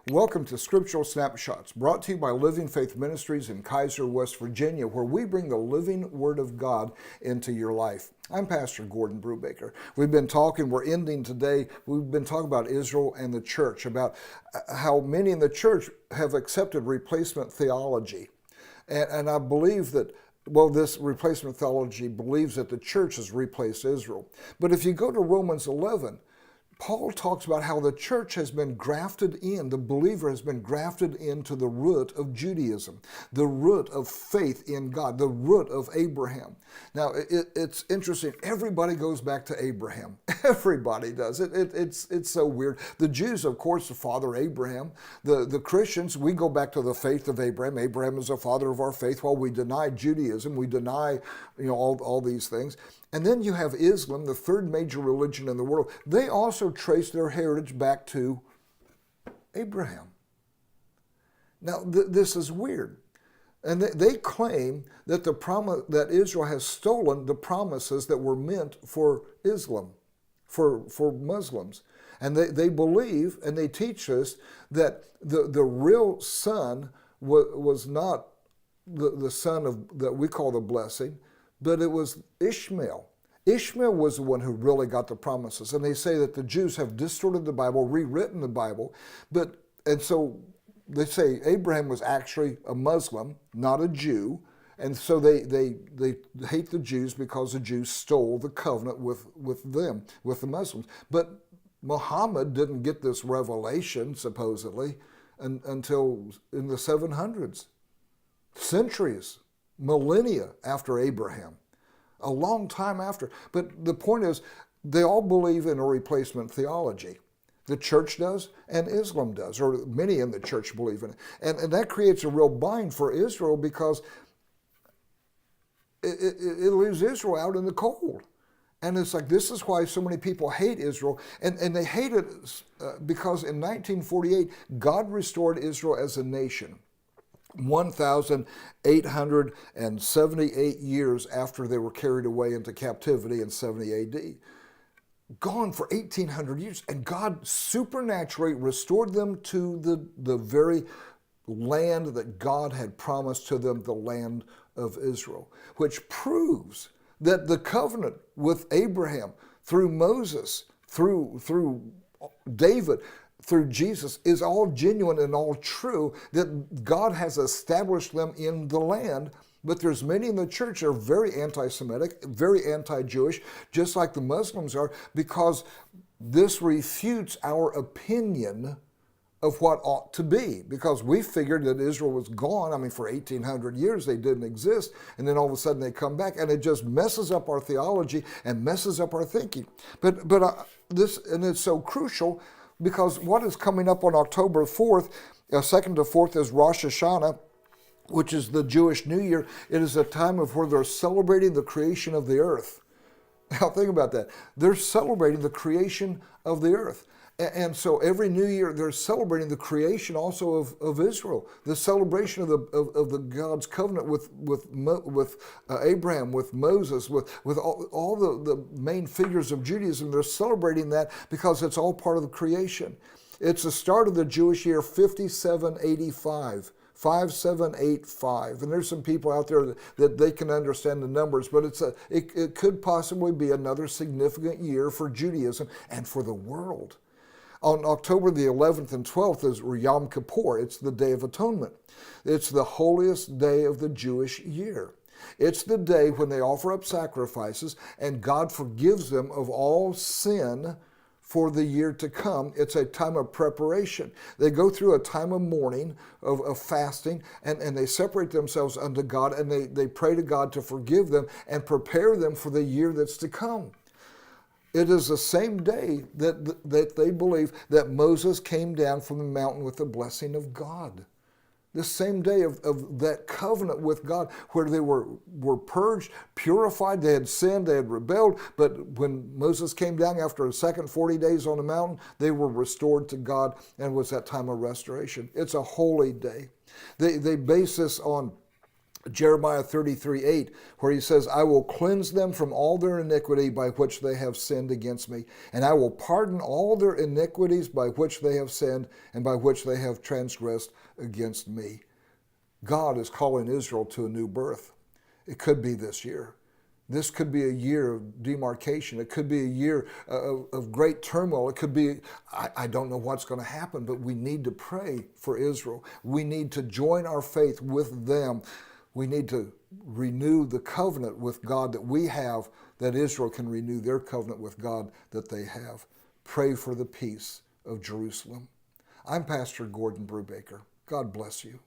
Welcome to Scriptural Snapshots, brought to you by Living Faith Ministries in Kaiser, West Virginia, where we bring the living Word of God into your life. I'm Pastor Gordon Brubaker. We're ending today, we've been talking about Israel and the church, about how many in the church have accepted replacement theology. And I believe that this replacement theology believes that the church has replaced Israel. But if you go to Romans 11, Paul talks about how the church has been grafted in, the believer has been grafted into the root of Judaism, the root of faith in God, the root of Abraham. Now, it's interesting. Everybody goes back to Abraham. Everybody does. It's so weird. The Jews, of course, the father Abraham. The Christians, we go back to the faith of Abraham. Abraham is the father of our faith. While we deny Judaism, we deny all these things. And then you have Islam, the third major religion in the world. They also trace their heritage back to Abraham. Now, this is weird. And they claim that that Israel has stolen the promises that were meant for Islam, for Muslims. And they believe, and they teach us, that the real son was not the son that we call the blessing, but it was Ishmael. Ishmael was the one who really got the promises. And they say that the Jews have distorted the Bible, rewritten the Bible. And so they say Abraham was actually a Muslim, not a Jew. And so they hate the Jews because the Jews stole the covenant with them, with the Muslims. But Muhammad didn't get this revelation, supposedly, until in the 700s. Centuries, millennia after Abraham, a long time after. But the point is, they all believe in a replacement theology. The church does, and Islam does, or many in the church believe in it. And that creates a real bind for Israel because it leaves Israel out in the cold. And it's like, this is why so many people hate Israel. And they hate it because in 1948, God restored Israel as a nation. 1,878 years after they were carried away into captivity in 70 AD. Gone for 1,800 years. And God supernaturally restored them to the very land that God had promised to them, the land of Israel, which proves that the covenant with Abraham, through Moses, through David, through Jesus, is all genuine and all true, that God has established them in the land. But there's many in the church that are very anti-Semitic, very anti-Jewish, just like the Muslims are, because this refutes our opinion of what ought to be. Because we figured that Israel was gone. I mean, for 1,800 years they didn't exist, and then all of a sudden they come back, and it just messes up our theology and messes up our thinking. But it's so crucial, because what is coming up on October 4th, 2nd to 4th, is Rosh Hashanah, which is the Jewish New Year. It is a time of where they're celebrating the creation of the earth. Now think about that. They're celebrating the creation of the earth. And so every New Year they're celebrating the creation also of Israel, the celebration of the God's covenant with Abraham, with Moses, with all the main figures of Judaism. They're celebrating that because it's all part of the creation. It's the start of the Jewish year 5785. 5785, and there's some people out there that they can understand the numbers, but it could possibly be another significant year for Judaism and for the world. On October the 11th and 12th is Yom Kippur. It's the Day of Atonement. It's the holiest day of the Jewish year. It's the day when they offer up sacrifices and God forgives them of all sin for the year to come. It's a time of preparation. They go through a time of mourning, of fasting, and they separate themselves unto God, and they pray to God to forgive them and prepare them for the year that's to come. It is the same day that they believe that Moses came down from the mountain with the blessing of God. The same day of that covenant with God, where they were purged, purified, they had sinned, they had rebelled, but when Moses came down after a second 40 days on the mountain, they were restored to God, and it was that time of restoration. It's a holy day. They base this on Jeremiah 33:8, where he says, I will cleanse them from all their iniquity by which they have sinned against me, and I will pardon all their iniquities by which they have sinned and by which they have transgressed against me. God is calling Israel to a new birth. It could be this year. This could be a year of demarcation. It could be a year of great turmoil. It could be, I don't know what's going to happen, but we need to pray for Israel. We need to join our faith with them. We need to renew the covenant with God that we have, that Israel can renew their covenant with God that they have. Pray for the peace of Jerusalem. I'm Pastor Gordon Brubaker. God bless you.